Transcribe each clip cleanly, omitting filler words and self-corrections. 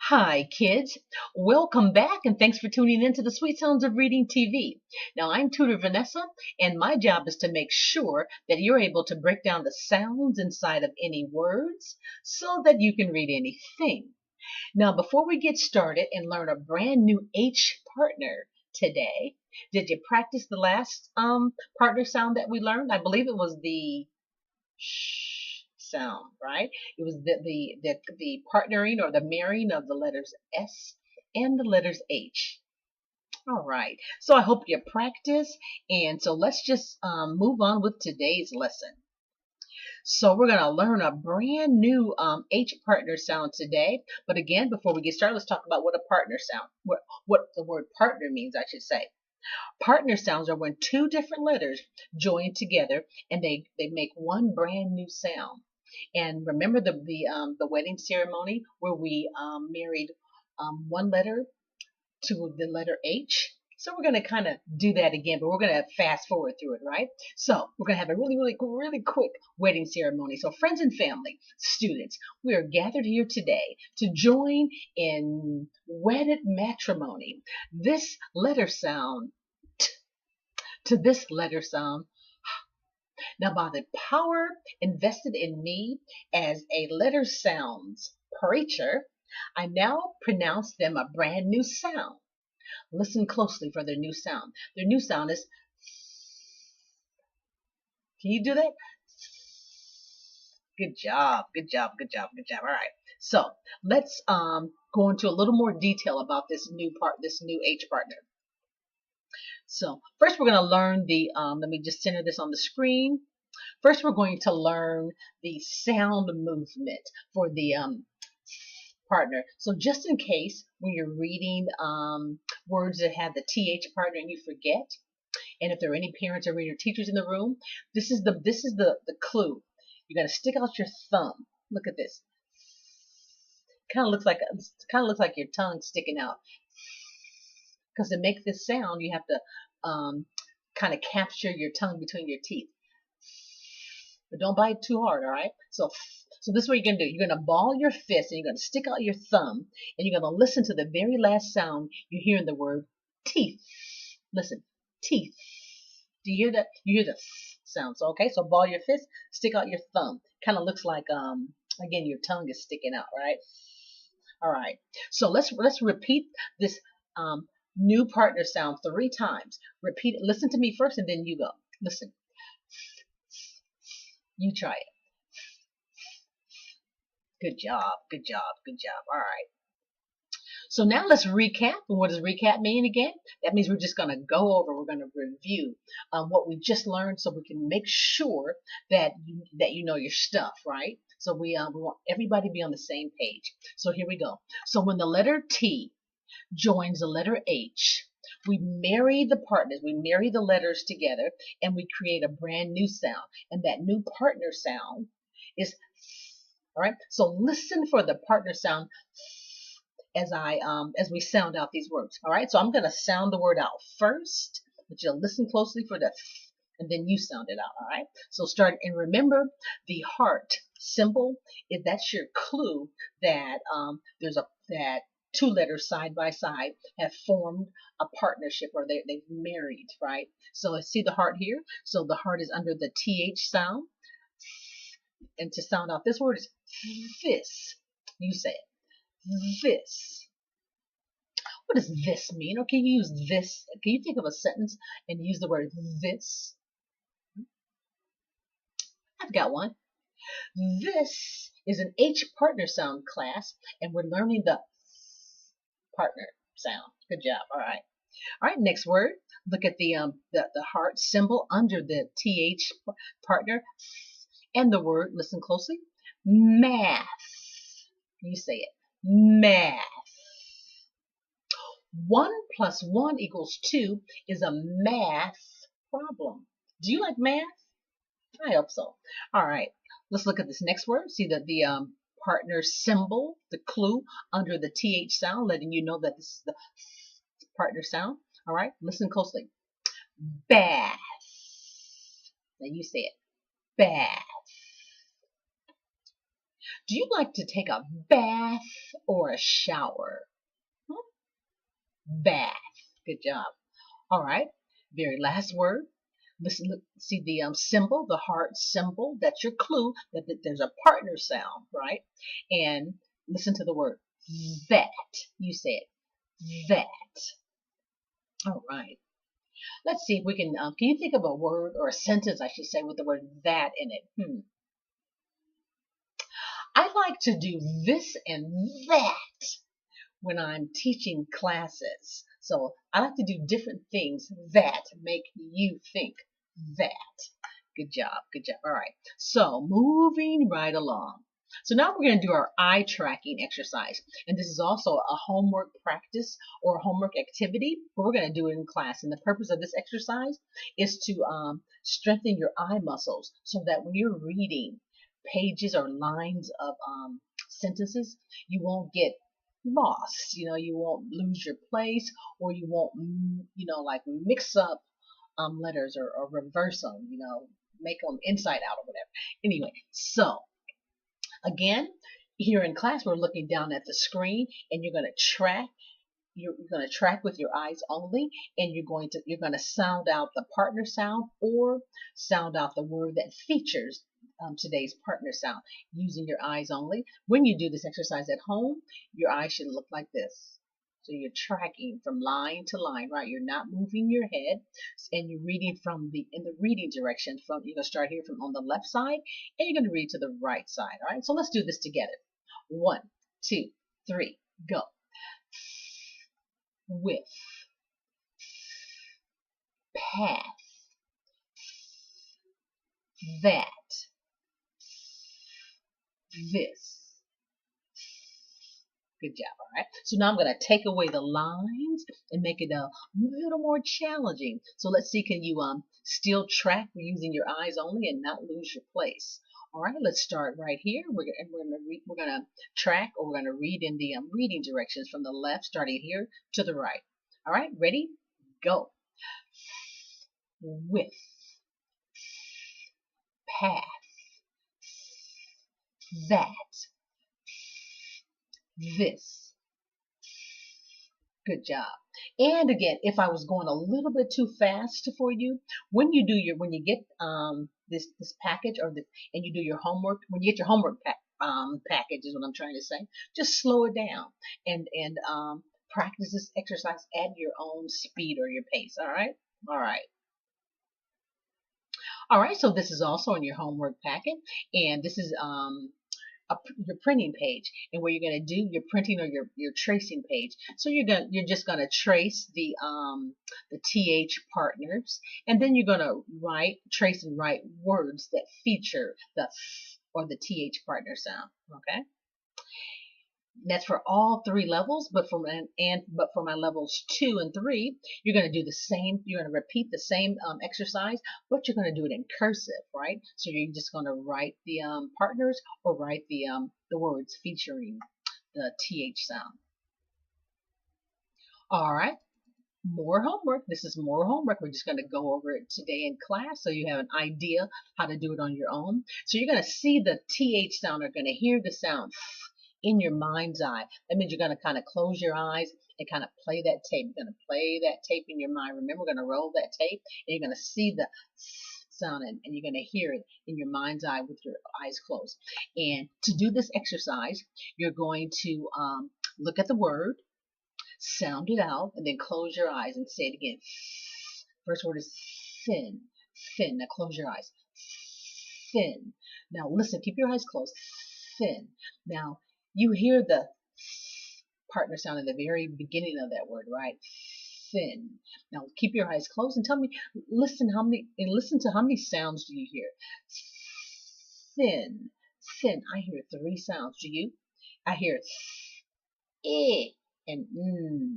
Hi, kids. Welcome back and thanks for tuning in to the Sweet Sounds of Reading TV. Now, I'm Tutor Vanessa, and my job is to make sure that you're able to break down the sounds inside of any words so that you can read anything. Now, before we get started and learn a brand new H partner today, did you practice the last partner sound that we learned? I believe it was the sh sound, right? It was the partnering or the marrying of the letters S and the letters H. All right. So I hope you practice, and so let's just move on with today's lesson. So we're going to learn a brand new H partner sound today. But again, before we get started, let's talk about what a partner sound, what the word partner means, I should say. Partner sounds are when two different letters join together and they make one brand new sound. And remember the wedding ceremony where we married one letter to the letter H? So we're going to kind of do that again, but we're going to fast forward through it, right? So we're going to have a really quick wedding ceremony. So friends and family, students, we are gathered here today to join in wedded matrimony. This letter sound to this letter sound. Now, by the power invested in me as a letter sounds preacher, I now pronounce them a brand new sound. Listen closely for their new sound. Their new sound is, can you do that? Good job, good job, good job, good job. All right. So let's go into a little more detail about this new H partner. So first we're going to learn let me just center this on the screen. First we're going to learn the sound movement for the partner. So just in case when you're reading words that have the TH partner and you forget, and if there are any parents or reader teachers in the room, this is the clue. You're going to stick out your thumb. Look at this. Kind of looks like your tongue sticking out. Because to make this sound, you have to kind of capture your tongue between your teeth. But don't bite too hard, all right? So this is what you're going to do. You're going to ball your fist, and you're going to stick out your thumb, and you're going to listen to the very last sound you hear in the word teeth. Listen, teeth. Do you hear that? You hear the sound. So, okay, so ball your fist, stick out your thumb. Kind of looks like, again, your tongue is sticking out, right? All right. So let's repeat this new partner sound 3 times. Repeat it. Listen to me first, and then you go. Listen. You try it. Good job. Good job. Good job. All right. So now let's recap. And what does recap mean again? That means we're just going to go over. We're going to review what we just learned, so we can make sure that you know your stuff, right? So we want everybody to be on the same page. So here we go. So when the letter T joins the letter H, we marry the partners, we marry the letters together, and we create a brand new sound. And that new partner sound is, all right? So listen for the partner sound as we sound out these words. All right? So I'm going to sound the word out first, but you'll listen closely for the and then you sound it out. All right? So start, and remember the heart symbol, that's your clue that that 2 letters side by side have formed a partnership, or they've married, right? So let's see the heart here. So the heart is under the TH sound. And to sound out this word is this. You say it. This. What does this mean? Or can you use this? Can you think of a sentence and use the word this? I've got one. This is an H partner sound class, and we're learning the partner sound. Good job. All right. All right, next word. Look at the heart symbol under the TH partner, and the word, listen closely, math. You say it. Math. 1 + 1 = 2 is a math problem. Do you like math? I hope so. All right. Let's look at this next word. See the partner symbol, the clue under the TH sound, letting you know that this is the partner sound. All right, listen closely. Bath. Now you say it. Bath. Do you like to take a bath or a shower? Hmm? Bath. Good job. All right. Very last word. Listen, look, see the symbol, the heart symbol. That's your clue that there's a partner sound, right? And listen to the word that. You said that. All right. Let's see if we can you think of a word or a sentence, I should say, with the word that in it? I like to do this and that when I'm teaching classes. So I like to do different things that make you think that. Good job. Good job. All right. So moving right along. So now we're going to do our eye tracking exercise. And this is also a homework practice or homework activity, but we're going to do it in class. And the purpose of this exercise is to strengthen your eye muscles so that when you're reading pages or lines of sentences, you won't get lost. You won't lose your place, or you won't, like mix up letters or reverse them, make them inside out or whatever. Anyway, so again, here in class, we're looking down at the screen, and you're going to track. You're going to track with your eyes only, and you're going to sound out the partner sound or sound out the word that features today's partner sound using your eyes only. When you do this exercise at home, your eyes should look like this. So you're tracking from line to line, right? You're not moving your head, and you're reading in the reading direction. You're going to start here from on the left side, and you're going to read to the right side. All right. So let's do this together. 1, 2, 3, go. With, path, that, this. Good job. All right. So now I'm going to take away the lines and make it a little more challenging. So let's see, can you still track using your eyes only and not lose your place? All right. Let's start right here. We're going to track, or we're going to read in the reading directions from the left, starting here to the right. All right. Ready? Go. With, path, that, this. Good job. And again, if I was going a little bit too fast for you, when you get this package and you do your homework, when you get your homework package is what I'm trying to say, just slow it down and practice this exercise at your own speed or your pace. All right. All right. All right. So this is also in your homework packet, and this is your printing page, and what you're going to do, your printing or your tracing page. So you're just going to trace the th partners, and then you're going to trace and write words that feature the th or the th partner sound. Okay. That's for all 3 levels, but for my levels 2 and 3, you're going to do the same. You're going to repeat the same exercise, but you're going to do it in cursive, right? So you're just going to write the partners or write the words featuring the th sound. All right. More homework. This is more homework. We're just going to go over it today in class so you have an idea how to do it on your own. So you're going to see the th sound, or going to hear the sound in your mind's eye. That means you're going to kind of close your eyes and kind of play that tape. You're going to play that tape in your mind. Remember, we're going to roll that tape, and you're going to see the sound, and you're going to hear it in your mind's eye with your eyes closed. And to do this exercise, you're going to look at the word, sound it out, and then close your eyes and say it again. First word is thin. Thin. Now close your eyes. Thin. Now listen. Keep your eyes closed. Thin. Now you hear the partner sound in the very beginning of that word, right? Thin. Now keep your eyes closed and listen to how many sounds do you hear? Thin. Thin. I hear 3 sounds. Do you? I hear and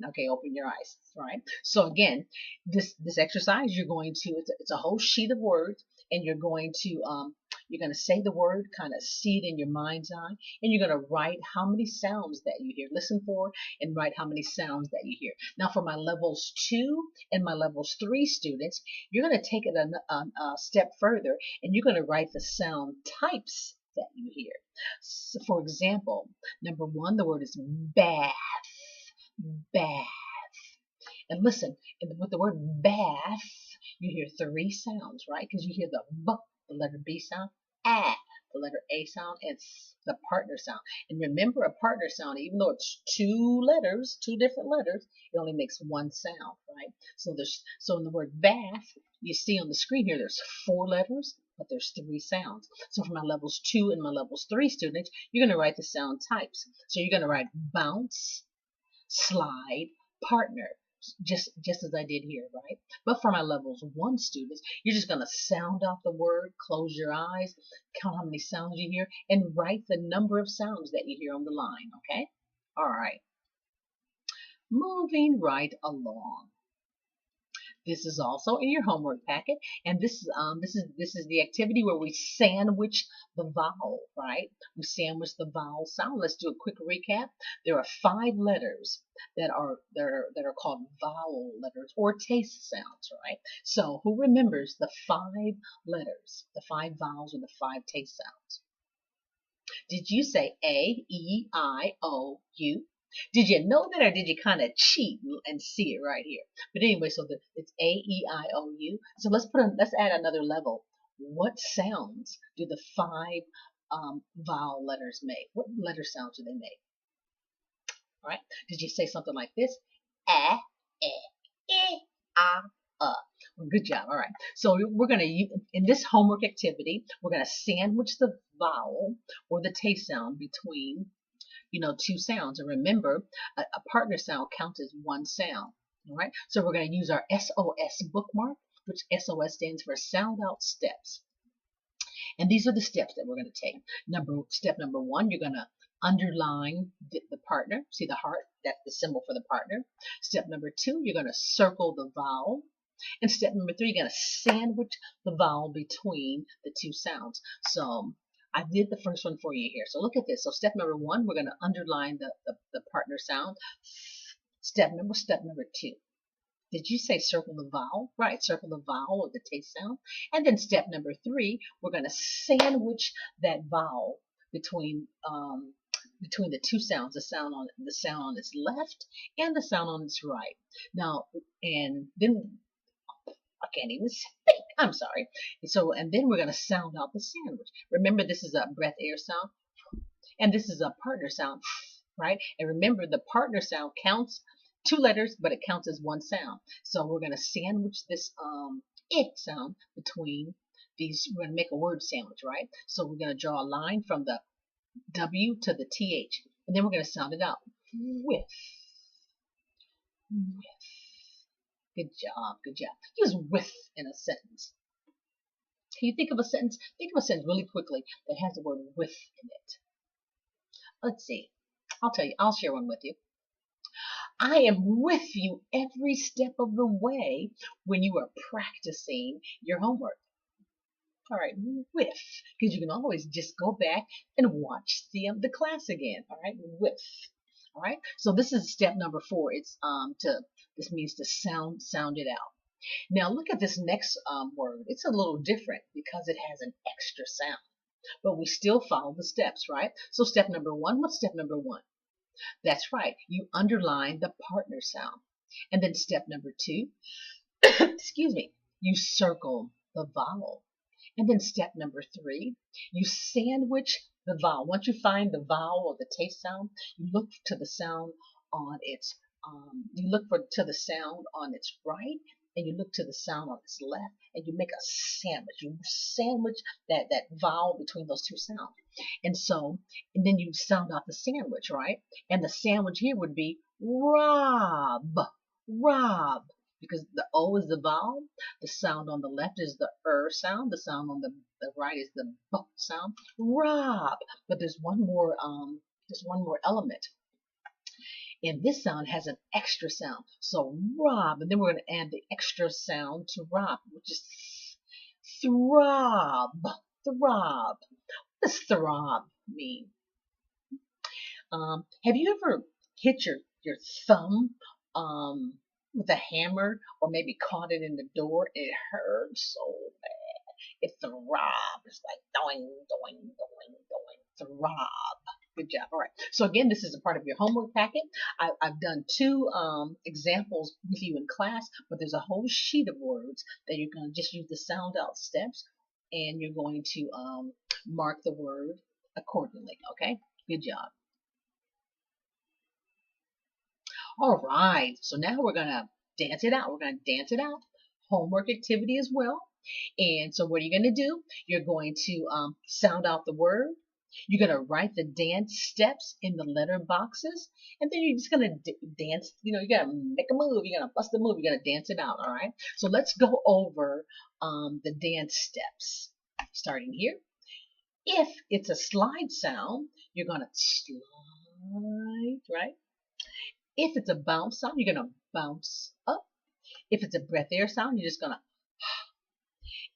okay, open your eyes. All right. So again, this exercise, you're going to, it's a whole sheet of words, and you're going to say the word, kind of see it in your mind's eye, and you're going to write how many sounds that you hear. Listen for and write how many sounds that you hear. Now for my levels 2 and my levels 3 students, you're going to take it a step further, and you're going to write the sound types that you hear. So for example, number one, the word is bath, bath. And listen, with the word bath, you hear three sounds, right? Because you hear the B, the letter B sound, A, the letter A sound, and the partner sound. And remember, a partner sound, even though it's two letters, two different letters, it only makes one sound, right? So in the word bath, you see on the screen here, there's four letters, but there's three sounds. So for my levels 2 and my levels 3 students, you're going to write the sound types. So you're going to write bounce, slide, partner, just as I did here, right? But for my levels 1 students, you're just going to sound out the word, close your eyes, count how many sounds you hear, and write the number of sounds that you hear on the line, okay? All right. Moving right along. This is also in your homework packet, and this is the activity where we sandwich the vowel, right? We sandwich the vowel sound. Let's do a quick recap. There are 5 letters that are called vowel letters or taste sounds, right? So who remembers the 5 letters, the 5 vowels or the 5 taste sounds? Did you say A, E, I, O, U? Did you know that, or did you kind of cheat and see it right here? But anyway, so it's A, E, I, O, U. So let's add another level. What sounds do the 5 vowel letters make? What letter sounds do they make? All right. Did you say something like this? A, E, I, Well, good job. All right. So we're going to, in this homework activity, we're going to sandwich the vowel or the taste sound between two sounds. And remember, a partner sound counts as one sound. All right. So we're going to use our SOS bookmark, which SOS stands for sound out steps. And these are the steps that we're going to take. Step number 1, you're going to underline the partner. See the heart? That's the symbol for the partner. Step number 2, you're going to circle the vowel. And step number 3, you're going to sandwich the vowel between the 2 sounds. So I did the first one for you here. So look at this. So step number 1, we're going to underline the partner sound. Step number 2. Did you say circle the vowel? Right, circle the vowel or the taste sound. And then step number 3, we're going to sandwich that vowel between the 2 sounds, the sound on its left and the sound on its right. Now, and then I can't even speak. I'm sorry. And then we're going to sound out the sandwich. Remember, this is a breath air sound, and this is a partner sound, right? And remember, the partner sound counts 2 letters, but it counts as 1 sound. So we're going to sandwich this it sound between these. We're going to make a word sandwich, right? So we're going to draw a line from the W to the TH, and then we're going to sound it out. With. Good job, good job. Use with in a sentence. Can you think of a sentence? Think of a sentence really quickly that has the word with in it. Let's see. I'll tell you. I'll share one with you. I am with you every step of the way when you are practicing your homework. All right, with, because you can always just go back and watch the class again. All right, with. All right, so this is step number 4. It's this means to sound it out. Now look at this next word. It's a little different because it has an extra sound, but we still follow the steps, right? So step number 1. What's step number 1? That's right. You underline the partner sound, and then step number 2. Excuse me. You circle the vowel. And then step number 3, you sandwich the vowel. Once you find the vowel or the taste sound, you look to the sound on its to the sound on its right, and you look to the sound on its left, and you make a sandwich. You sandwich that vowel between those 2 sounds. And then you sound out the sandwich, right? And the sandwich here would be rob, rob. Because the O is the vowel, the sound on the left is the sound, the sound on the right is the B sound. Rob. But there's one more element. And this sound has an extra sound. So rob, and then we're going to add the extra sound to rob, which is throb. Throb. What does throb mean? Have you ever hit your thumb with a hammer, or maybe caught it in the door? It hurt so bad. It's throb. It's like doing, doing, doing, doing. Throb. Good job. All right. So again, this is a part of your homework packet. I've done two examples with you in class, but there's a whole sheet of words that you're going to just use the sound out steps, and you're going to mark the word accordingly. Okay. Good job. All right. So now we're going to dance it out. We're going to dance it out. Homework activity as well. And so what are you going to do? You're going to sound out the word. You're going to write the dance steps in the letter boxes. And then you're just going to dance. You know, you got to make a move. You're going to bust a move. You got to dance it out. All right. So let's go over the dance steps. Starting here. If it's a slide sound, you're going to slide, right? If it's a bounce sound, you're going to bounce up. If it's a breath air sound, you're just going to.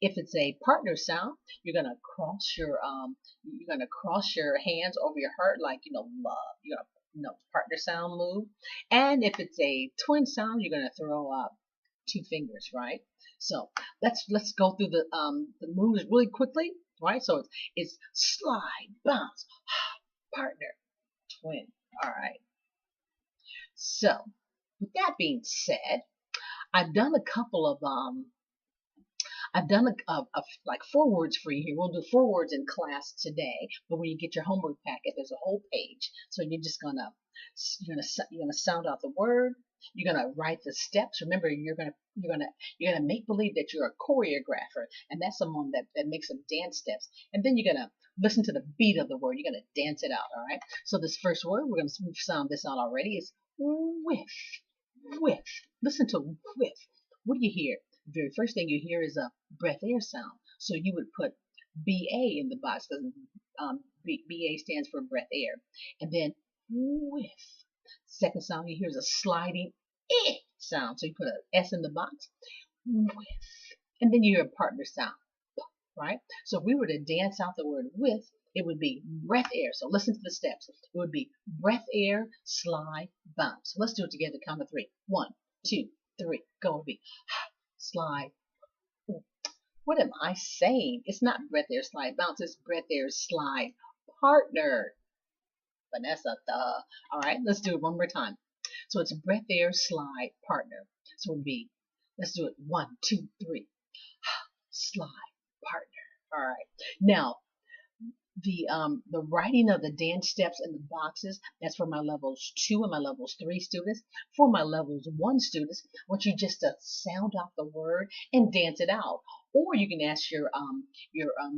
If it's a partner sound, you're going to cross your hands over your heart like, love. You're going to, partner sound move. And if it's a twin sound, you're going to throw up two fingers, right? So let's go through the moves really quickly, right? So it's slide, bounce, partner, twin. All right. So with that being said, I've done a couple of like 4 words for you here. We'll do 4 words in class today, but when you get your homework packet, there's a whole page. So you're just gonna sound out the word. You're gonna write the steps. Remember, you're gonna make believe that you're a choreographer, and that's someone that makes some dance steps. And then you're gonna listen to the beat of the word. You're gonna dance it out. All right. So this first word, we've sound this out already. Is whiff, whiff. Listen to whiff. What do you hear? The very first thing you hear is a breath air sound. So you would put BA in the box because BA stands for breath air. And then whiff. Second sound you hear is a sliding eh sound. So you put an S in the box. Whiff. And then you hear a partner sound. Right? So if we were to dance out the word whiff, it would be breath air. So listen to the steps. It would be breath air, slide, bounce. So let's do it together. Count of 3. 1, 2, 3. Go. It'll be slide. What am I saying? It's not breath air, slide, bounce. It's breath air, slide, partner. Vanessa, duh. All right, let's do it one more time. So it's breath air, slide, partner. So it would be, let's do it. 1, 2, 3. Slide, partner. All right. Now, the writing of the dance steps in the boxes, that's for my levels 2 and my levels 3 students. For my levels 1 students, I want you just to sound out the word and dance it out. Or you can ask your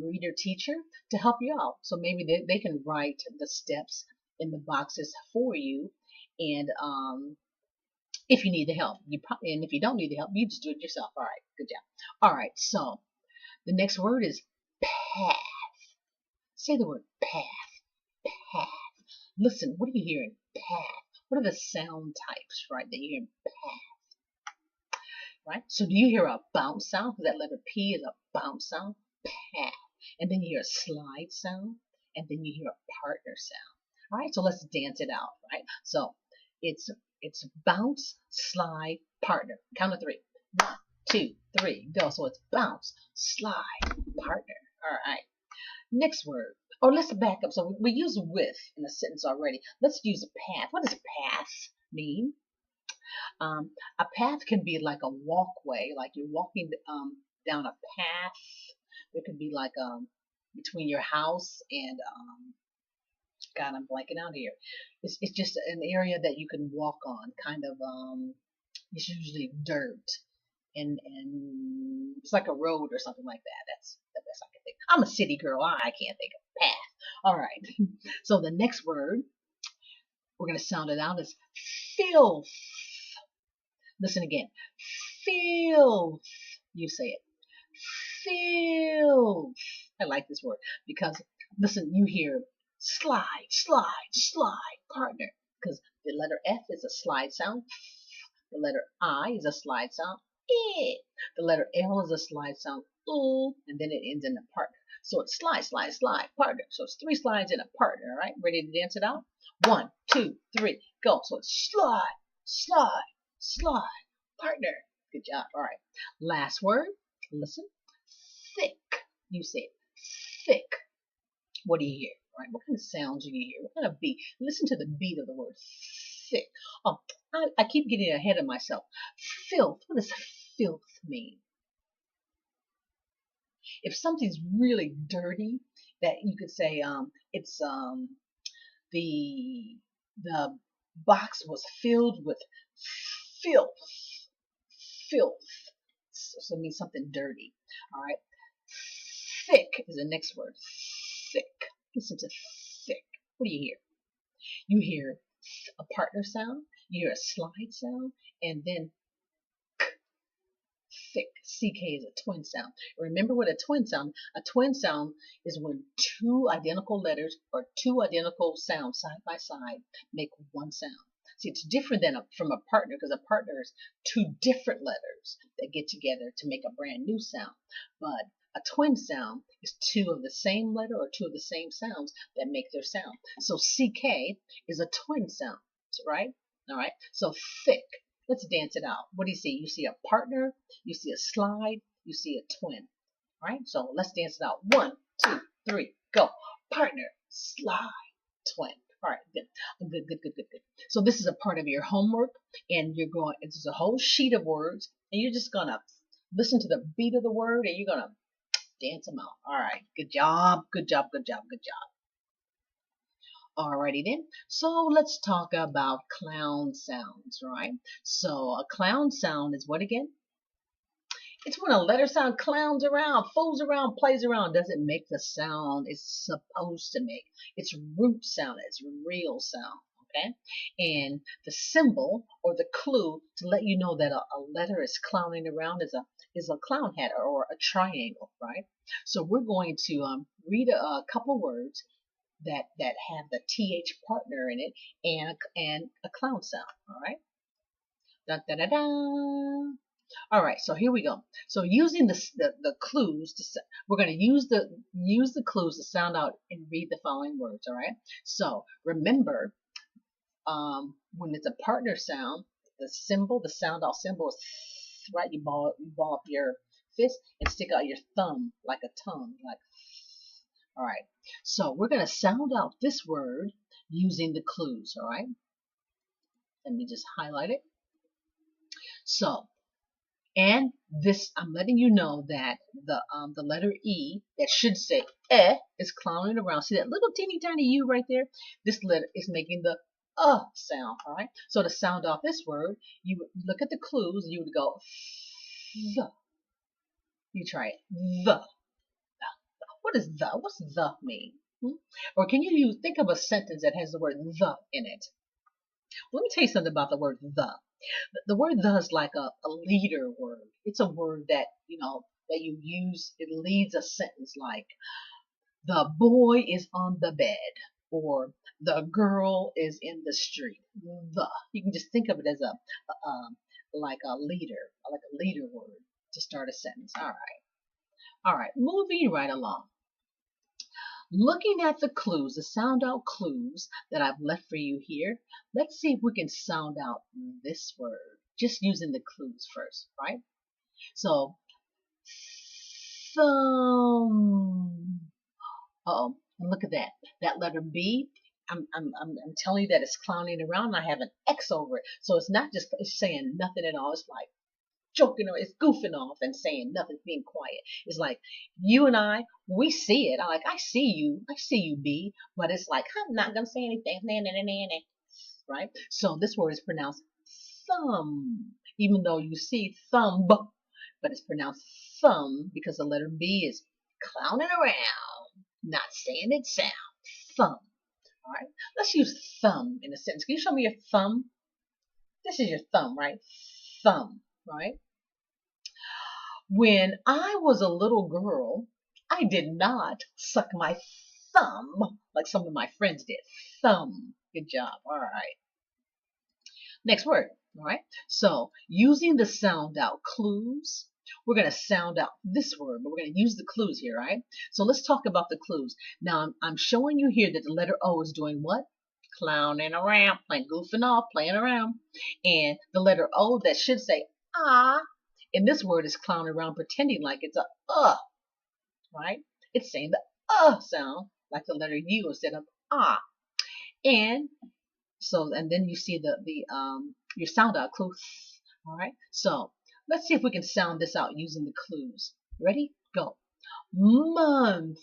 reader teacher to help you out. So maybe they can write the steps in the boxes for you. And if you need the help, and if you don't need the help, you just do it yourself. All right, good job. All right, so the next word is path. Say the word path. Path. Listen, what are you hearing? Path. What are the sound types, right, that you hear? Path. Right? So do you hear a bounce sound? Because that letter P is a bounce sound. Path. And then you hear a slide sound. And then you hear a partner sound. All right? So let's dance it out, right? So it's bounce, slide, partner. Count of 3. 1, 2, 3. Go. So it's bounce, slide, partner. All right. Next word. Or let's back up. So we use with in a sentence already. Let's use path. What does path mean? A path can be like a walkway, like you're walking down a path. It could be like between your house and God, I'm blanking out here. It's just an area that you can walk on, kind of. It's usually dirt. And it's like a road or something like that. That's the best I can think. I'm a city girl. I can't think of path. All right. So the next word, we're going to sound it out as filth. Listen again. Filth. You say it. Filth. I like this word because, listen, you hear slide, slide, slide, partner. Because the letter F is a slide sound. The letter I is a slide sound. The letter L is a slide sound, and then it ends in a partner. So it's slide, slide, slide, partner. So it's 3 slides in a partner, all right? Ready to dance it out? 1, 2, 3, go. So it's slide, slide, slide, partner. Good job. All right. Last word, listen. Thick. You said thick. What do you hear? Right? What kind of sounds do you hear? What kind of beat? Listen to the beat of the word thick. Oh, I keep getting ahead of myself. Filth. What does filth mean? If something's really dirty, that you could say it's the box was filled with filth. Filth. So it means something dirty. All right. Thick is the next word. Thick. Listen to thick. What do you hear? You hear a partner sound, you hear a slide sound, and then thick. CK is a twin sound. Remember what a twin sound is when two identical letters or two identical sounds side by side make one sound. See, it's different than from a partner, because a partner is two different letters that get together to make a brand new sound. But a twin sound is two of the same letter or two of the same sounds that make their sound. So CK is a twin sound, right? All right. So thick. Let's dance it out. What do you see? You see a partner, you see a slide, you see a twin. All right. So let's dance it out. 1, 2, 3, go. Partner, slide, twin. All right, good. So this is a part of your homework, and it's a whole sheet of words, and you're just gonna listen to the beat of the word, and you're gonna dance them out. All right, good job. Alrighty then. So let's talk about clown sounds, right? So a clown sound is what again? It's when a letter sound clowns around, fools around, plays around, doesn't make the sound it's supposed to make. It's root sound, it's real sound, okay? And the symbol or the clue to let you know that a letter is clowning around is a clown hat or a triangle, right? So we're going to read a couple words that have the TH partner in it and a clown sound, all right? Da da da da. All right, so here we go. So using the clues, we're going to use the clues to sound out and read the following words. All right. So remember, when it's a partner sound, the sound out symbol is right. You ball up your fist and stick out your thumb like a tongue, like. All right. So we're going to sound out this word using the clues. All right. Let me just highlight it. So. And this, I'm letting you know that the letter E that should say is clowning around. See that little teeny tiny U right there? This letter is making the sound. All right. So to sound off this word, you would look at the clues. You would go the. You try it. The. What is the? What's the mean? Or can you think of a sentence that has the word the in it? Let me tell you something about the word the. The word the is like a leader word. It's a word that, that you use. It leads a sentence like, the boy is on the bed, or the girl is in the street. The. You can just think of it as like a leader word to start a sentence. All right, moving right along. Looking at the clues, the sound out clues that I've left for you here, let's see if we can sound out this word, just using the clues first, right? So, thumb. Uh-oh, and look at that. That letter B, I'm telling you that it's clowning around. I have an X over it. So it's not just it's saying nothing at all. It's like joking or it's goofing off and saying nothing, being quiet. It's like you and we see it. I see you, B, but it's like I'm not gonna say anything, right? So this word is pronounced thumb, even though you see thumb, but it's pronounced thumb because the letter B is clowning around, not saying its sound. Thumb. All right. Let's use thumb in a sentence. Can you show me your thumb? This is your thumb, right? Thumb. Right? When I was a little girl, I did not suck my thumb like some of my friends did. Thumb. Good job. All right. Next word. All right. So using the sound out clues, we're going to sound out this word, but we're going to use the clues here, right? So let's talk about the clues. Now I'm showing you here that the letter O is doing what? Clowning around, like goofing off, playing around. And the letter O that should say ah, and this word is clowning around, pretending like it's a right? It's saying the sound, like the letter U instead of ah. And so, and then you see your sound out clue. All right. So let's see if we can sound this out using the clues. Ready? Go. Month,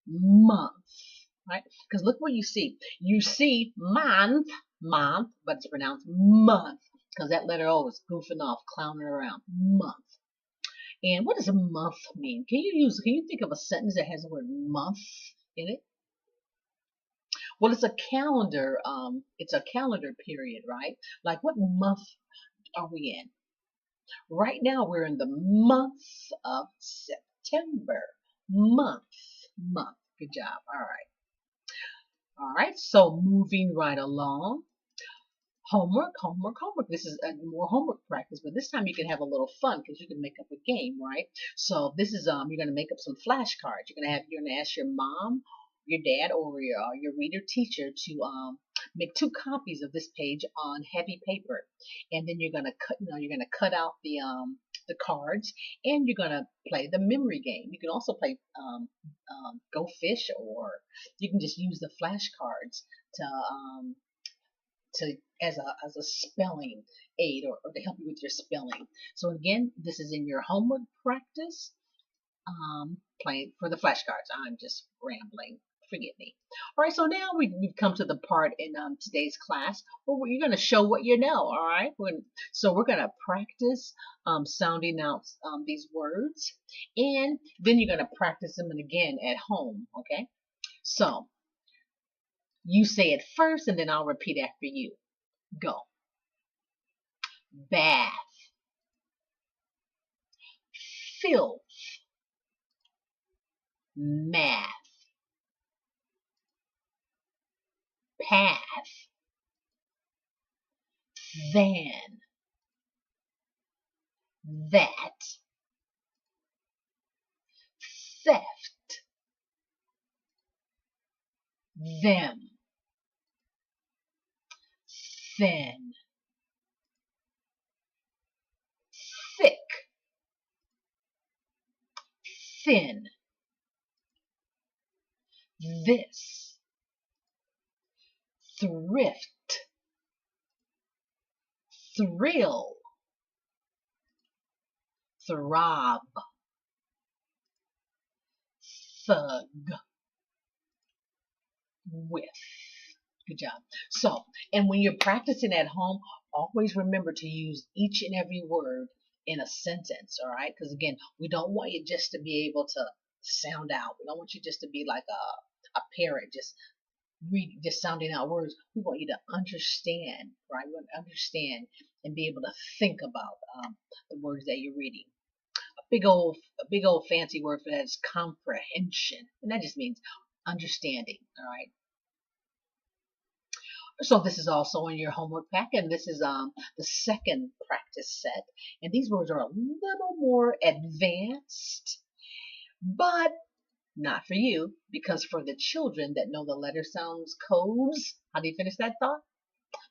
month. Right? Because look what you see. You see month, month, but it's pronounced month because that letter O is goofing off, clowning around. Month. And what does a month mean? Can you think of a sentence that has the word month in it? Well, it's a calendar period, right? Like what month are we in? Right now we're in the month of September. Month. Month. Good job. All right. All right. So moving right along. Homework, homework, homework. This is more homework practice, but this time you can have a little fun because you can make up a game, right? So this is you're gonna make up some flashcards. You're gonna ask your mom, your dad, or your reader teacher to make 2 copies of this page on heavy paper, and then you're gonna cut out the cards, and you're gonna play the memory game. You can also play Go Fish, or you can just use the flashcards to as a spelling aid or to help you with your spelling. So again, this is in your homework practice. Playing for the flashcards. I'm just rambling. Forgive me. All right, so now we've come to the part in today's class where you're going to show what you know. All right, so we're going to practice sounding out these words, and then you're going to practice them again at home. Okay, so you say it first, and then I'll repeat after you. Go. Bath. Filth. Math. Path. Van. That. Theft. Them. Thin. Thick. Thin. This. Thrift. Thrill. Throb. Thug. With. Good job. So, and when you're practicing at home, always remember to use each and every word in a sentence, all right? Because again, we don't want you just to be able to sound out. We don't want you just to be like a parrot, just sounding out words. We want you to understand, right? We want to understand and be able to think about the words that you're reading. A big old fancy word for that is comprehension, and that just means understanding, all right? So this is also in your homework pack, and this is the second practice set. And these words are a little more advanced, but not for you, because for the children that know the letter sounds codes, how do you finish that thought?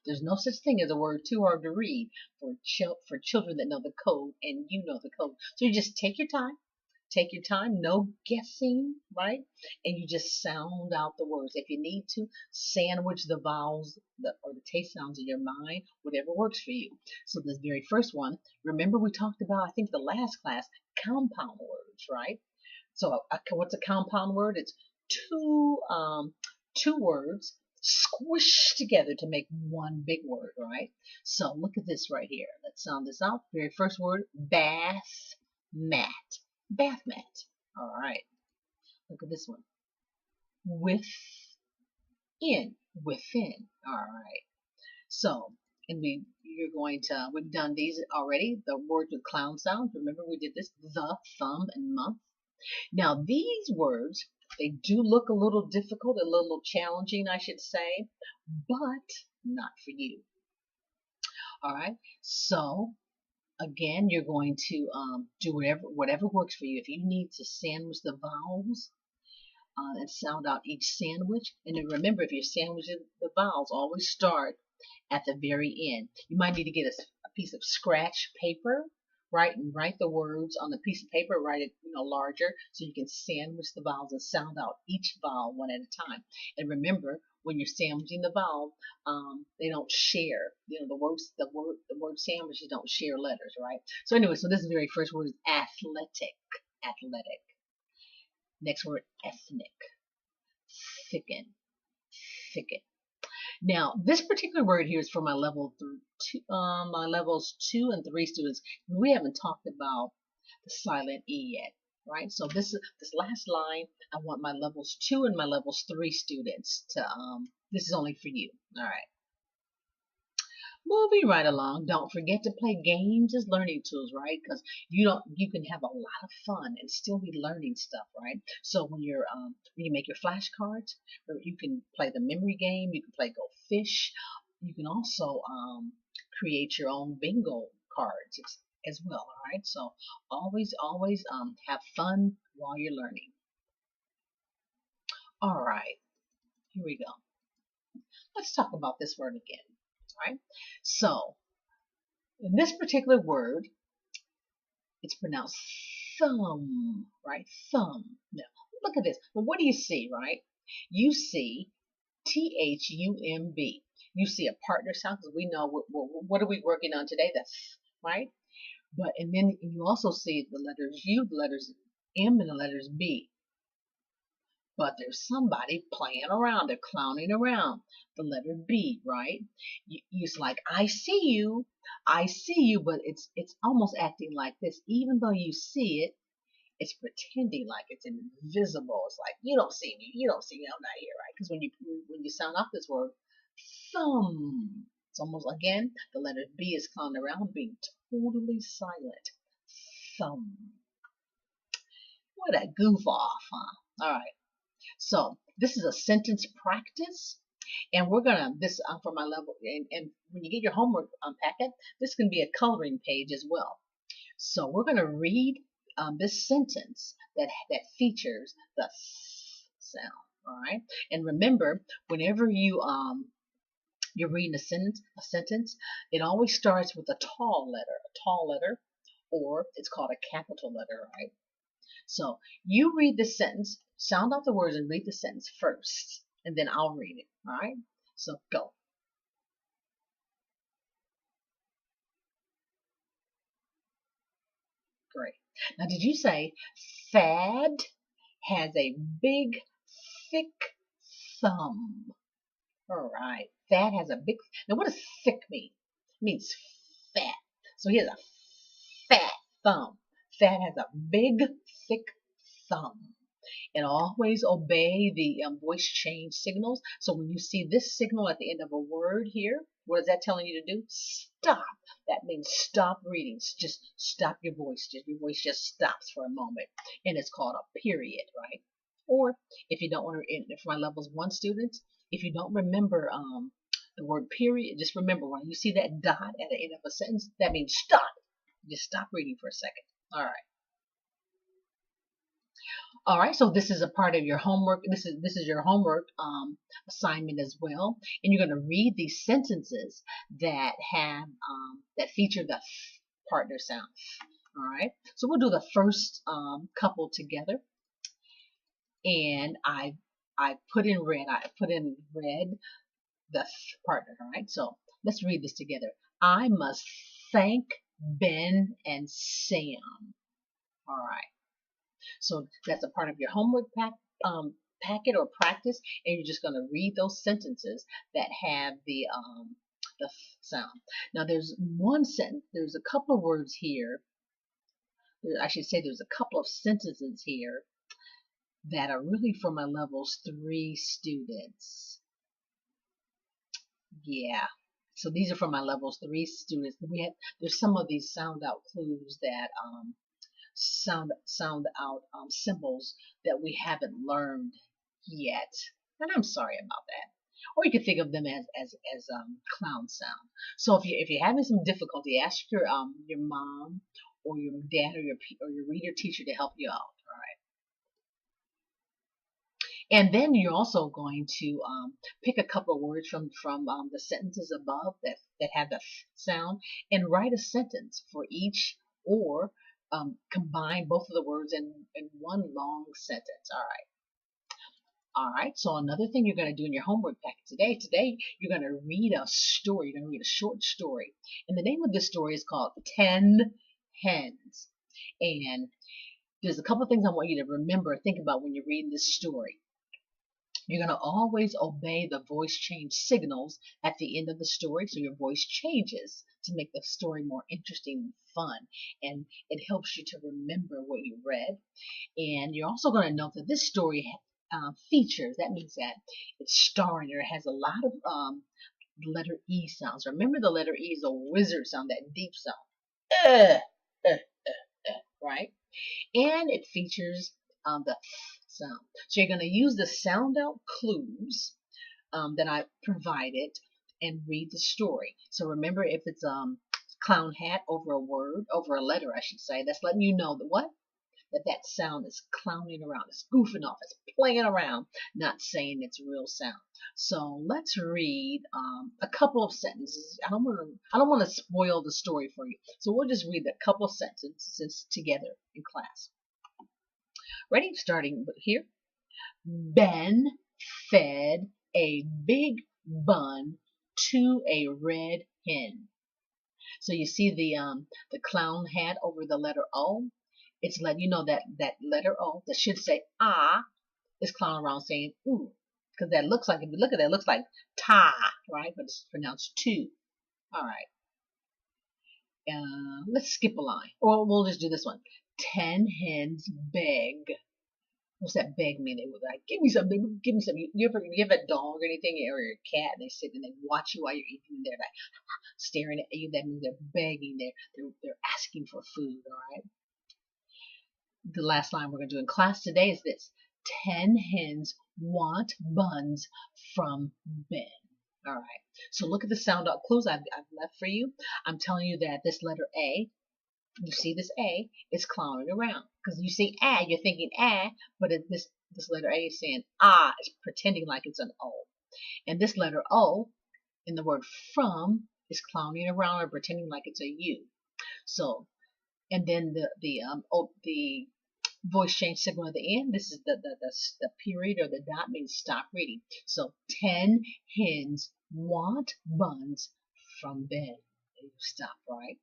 There's no such thing as a word too hard to read for children that know the code, and you know the code. So you just take your time. Take your time, no guessing, right? And you just sound out the words. If you need to, sandwich the vowels or the taste sounds in your mind, whatever works for you. So this very first one, remember we talked about, I think the last class, compound words, right? So what's a compound word? It's two words squished together to make one big word, right? So look at this right here. Let's sound this out. Very first word, bath mat. Bath mat. All right. Look at this one. Within. Within. All right. So, and we've done these already. The words with clown sounds. Remember we did this. The, thumb, and month. Now these words, they do look a little difficult, a little challenging, I should say, but not for you. All right. So, again, you're going to do whatever works for you. If you need to sandwich the vowels and sound out each sandwich, and then remember, if you're sandwiching the vowels, always start at the very end. You might need to get a piece of scratch paper, Write the words on a piece of paper. Write it, larger, so you can sandwich the vowels and sound out each vowel one at a time. And remember, when you're sandwiching the vowel, they don't share. The word sandwiches don't share letters, right? So anyway, so this very first word is athletic. Athletic. Next word, ethnic. Thicken. Thicken. Now, this particular word here is for my my levels 2 and 3 students. We haven't talked about the silent E yet, right? So this last line, I want my levels 2 and my levels 3 students to, this is only for you, all right? Moving right along, don't forget to play games as learning tools, right? Because you can have a lot of fun and still be learning stuff, right? So when you make your flashcards, or you can play the memory game, you can play Go Fish. You can also create your own bingo cards as well, all right? So always have fun while you're learning. All right, here we go. Let's talk about this word again. Right? So, in this particular word, it's pronounced thumb, right? Thumb. Now, look at this. Well, what do you see, right? You see T-H-U-M-B. You see a partner sound, because we know what are we working on today? That's right. And then you also see the letters U, the letters M, and the letters B. But there's somebody playing around. They're clowning around. The letter B, right? It's like, I see you, but it's almost acting like this. Even though you see it, it's pretending like it's invisible. It's like, you don't see me, I'm not here, right? Because when you sound off this word, thumb, it's almost, again, the letter B is clowning around, being totally silent. Thumb. What a goof off, huh? All right. So this is a sentence practice, and we're gonna for my level. And when you get your homework packet, this can be a coloring page as well. So we're gonna read this sentence that features the th sound. All right, and remember, whenever you're reading a sentence, it always starts with a tall letter, or it's called a capital letter, right? So you read the sentence, sound out the words, and read the sentence first, and then I'll read it. All right? So go. Great. Now, did you say Thad has a big, thick thumb? All right. Thad has a big. Now, what does thick mean? It means fat. So he has a fat thumb. Thad has a big, thick thumb. And always obey the voice change signals. So when you see this signal at the end of a word here, what is that telling you to do? Stop. That means stop reading. Just stop your voice. Your voice just stops for a moment. And it's called a period, right? Or if you don't want to, for my levels 1 students, if you don't remember the word period, just remember when you see that dot at the end of a sentence, that means stop. Just stop reading for a second. All right. All right, so this is a part of your homework. This is your homework assignment as well, and you're going to read these sentences that have that feature the partner sound. All right, so we'll do the first couple together, and I put in red. The partner. All right, so let's read this together. I must thank Ben and Sam. All right. So that's a part of your homework packet or practice, and you're just going to read those sentences that have the sound. Now there's one sentence. There's a couple of words here. I should say there's a couple of sentences here that are really for my levels 3 students. Yeah. So these are for my levels 3 students. There's some of these sound out clues that sound out symbols that we haven't learned yet, and I'm sorry about that. Or you can think of them as clown sound. So if you're having some difficulty, ask your mom or your dad or your reader teacher to help you out. All right. And then you're also going to pick a couple of words from the sentences above that have the sound, and write a sentence for each or combine both of the words in one long sentence. All right. All right, so another thing you're going to do in your homework packet today, you're going to read a story. You're going to read a short story. And the name of this story is called 10 Hens. And there's a couple of things I want you to remember, think about when you're reading this story. You're going to always obey the voice change signals at the end of the story, so your voice changes to make the story more interesting and fun. And it helps you to remember what you read. And you're also going to note that this story features, that means that it's starring or it has a lot of letter E sounds. Remember, the letter E is a wizard sound, that deep sound. Right? And it features the sound. So you're going to use the sound out clues that I provided and read the story. So remember, if it's clown hat over a word, over a letter, I should say, that's letting you know that what? That sound is clowning around, it's goofing off, it's playing around, not saying its real sound. So let's read a couple of sentences. I don't want to spoil the story for you, so we'll just read a couple of sentences together in class. Ready? Starting here. Ben fed a big bun to a red hen. So you see the clown hat over the letter O. It's letting you know that that letter O that should say ah is clowning around saying ooh, because that looks like, if you look at that, it looks like ta, right? But it's pronounced tu. All right. Let's skip a line, or we'll just do this one. 10 hens beg. What's that beg mean? They would like, give me something, give me something. You ever give a dog or anything, or your cat, and they sit and they watch you while you're eating, and they're like staring at you? That means they're begging. They're asking for food. All right. The last line we're going to do in class today is this: 10 hens want buns from Ben. All right. So look at the sound out clues I've left for you. I'm telling you that this letter A, you see this A is clowning around, because you see A, you're thinking A, but this letter A is saying ah, it's pretending like it's an O. And this letter O in the word from is clowning around or pretending like it's a U. So, and then the voice change signal at the end, this is the period or the dot, means stop reading. So 10 hens want buns from Ben. You stop, right?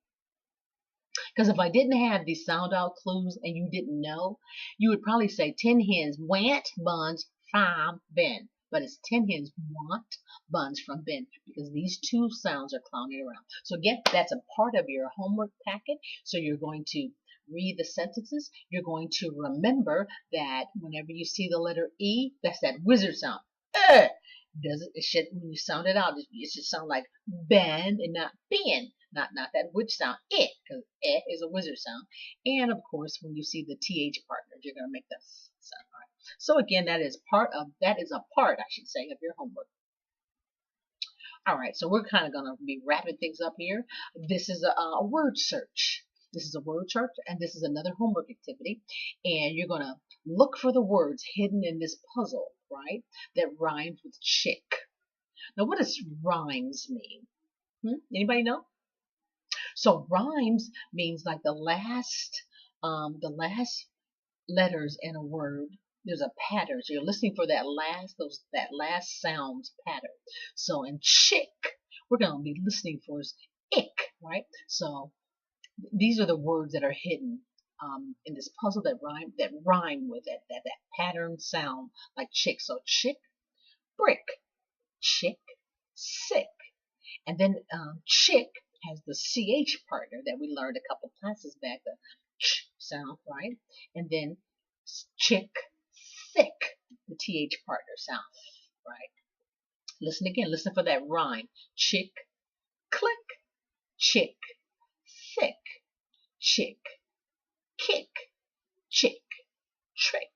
Because if I didn't have these sound out clues and you didn't know, you would probably say 10 hens want buns from Ben. But it's 10 hens want buns from Ben, because these two sounds are clowning around. So again, that's a part of your homework packet. So you're going to read the sentences. You're going to remember that whenever you see the letter E, that's that wizard sound. It should, when you sound it out, it should sound like Ben and not Ben. Not that witch sound, it, because it is a wizard sound. And of course, when you see the TH partner, you're going to make that sound. All right. So again, that is a part, I should say, of your homework. All right, so we're kind of going to be wrapping things up here. This is a word search. This is a word search, and this is another homework activity. And you're going to look for the words hidden in this puzzle, right, that rhymes with chick. Now, what does rhymes mean? Anybody know? So rhymes means like the last letters in a word. There's a pattern. So you're listening for that last sounds pattern. So in chick, we're going to be listening for ick, right? So these are the words that are hidden in this puzzle that rhyme with it, that pattern sound like chick. So chick, brick, chick, sick, and then chick has the CH partner that we learned a couple classes back, the ch sound, right? And then chick, thick, the TH partner sound, right? Listen again, listen for that rhyme. Chick, click, chick, thick, chick, kick, chick, trick,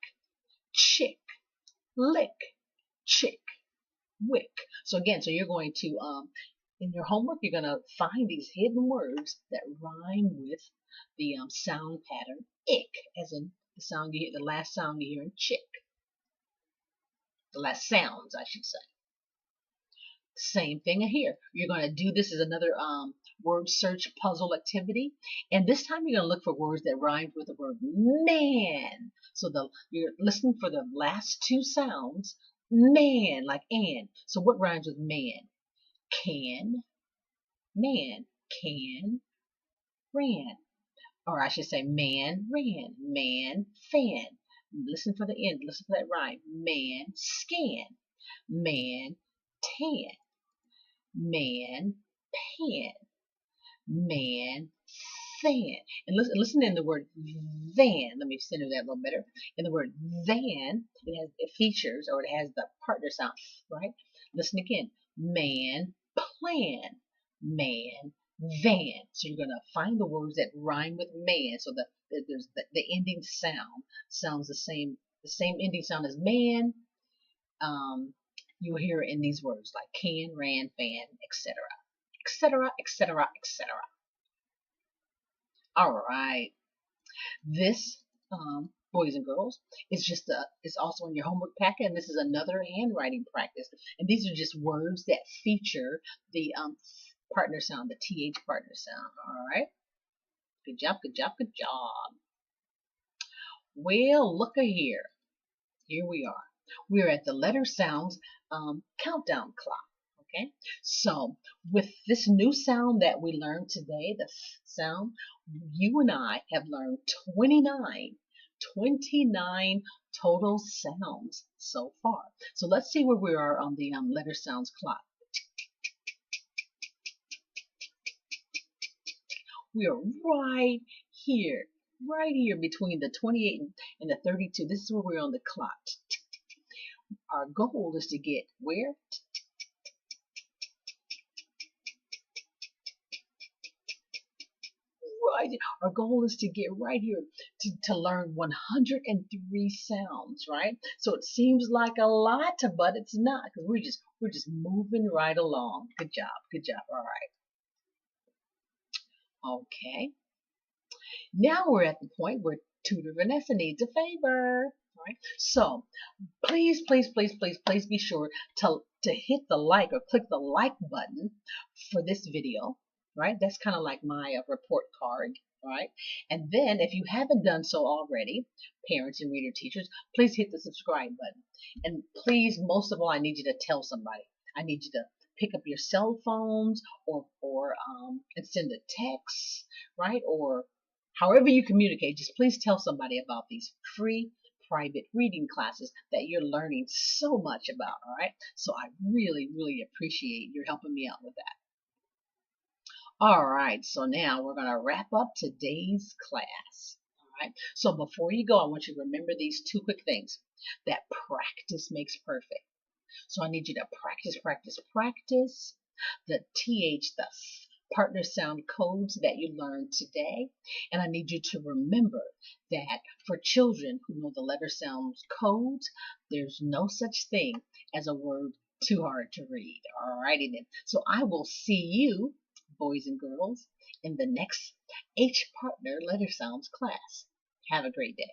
chick, lick, chick, wick. So again, so you're going to in your homework, you're going to find these hidden words that rhyme with the sound pattern ick, as in the sound you hear, the last sound you hear in chick. The last sounds, I should say. Same thing here. You're going to do this as another word search puzzle activity. And this time you're going to look for words that rhyme with the word man. So you're listening for the last two sounds. Man, like and. So what rhymes with man? Can, man, can, ran. Or I should say man, ran, man, fan. Listen for the end. Listen for that rhyme. Man, scan, man, tan, man, pan, man, fan. And listen in the word van. Let me center that a little better. In the word van, it features, or it has the partner sound, right? Listen again. Man, plan, man, van. So you're going to find the words that rhyme with man. So there's the ending sound sounds the same. The same ending sound as man. You will hear it in these words like can, ran, fan, etc., etc., etc., etc. All right. This, boys and girls, is also in your homework packet, and this is another handwriting practice. And these are just words that feature the partner sound, the TH partner sound. All right. Good job, good job, good job. Well, look here. Here we are. We're at the letter sounds countdown clock. Okay, so with this new sound that we learned today, the sound, you and I have learned 29 total sounds so far. So let's see where we are on the letter sounds clock. We are right here between the 28 and the 32. This is where we're on the clock. Our goal is to get where? Right. Our goal is to get right here to learn 103 sounds, right? So it seems like a lot, but it's not, because we're just moving right along. Good job. Good job. All right. Okay. Now we're at the point where Tutor Vanessa needs a favor. All right. So please, please, please, please, please be sure to hit the like or click the like button for this video. Right? That's kind of like my report card, right? And then if you haven't done so already, parents and reader teachers, please hit the subscribe button. And please, most of all, I need you to tell somebody. I need you to pick up your cell phones or and send a text, right? Or however you communicate, just please tell somebody about these free private reading classes that you're learning so much about, all right? So I really, really appreciate your helping me out with that. All right, so now we're going to wrap up today's class. All right, so before you go, I want you to remember these two quick things. That practice makes perfect. So I need you to practice, practice, practice the TH, the partner sound codes that you learned today. And I need you to remember that for children who know the letter sounds codes, there's no such thing as a word too hard to read. All righty then. So I will see you, boys and girls, in the next H partner letter sounds class. Have a great day.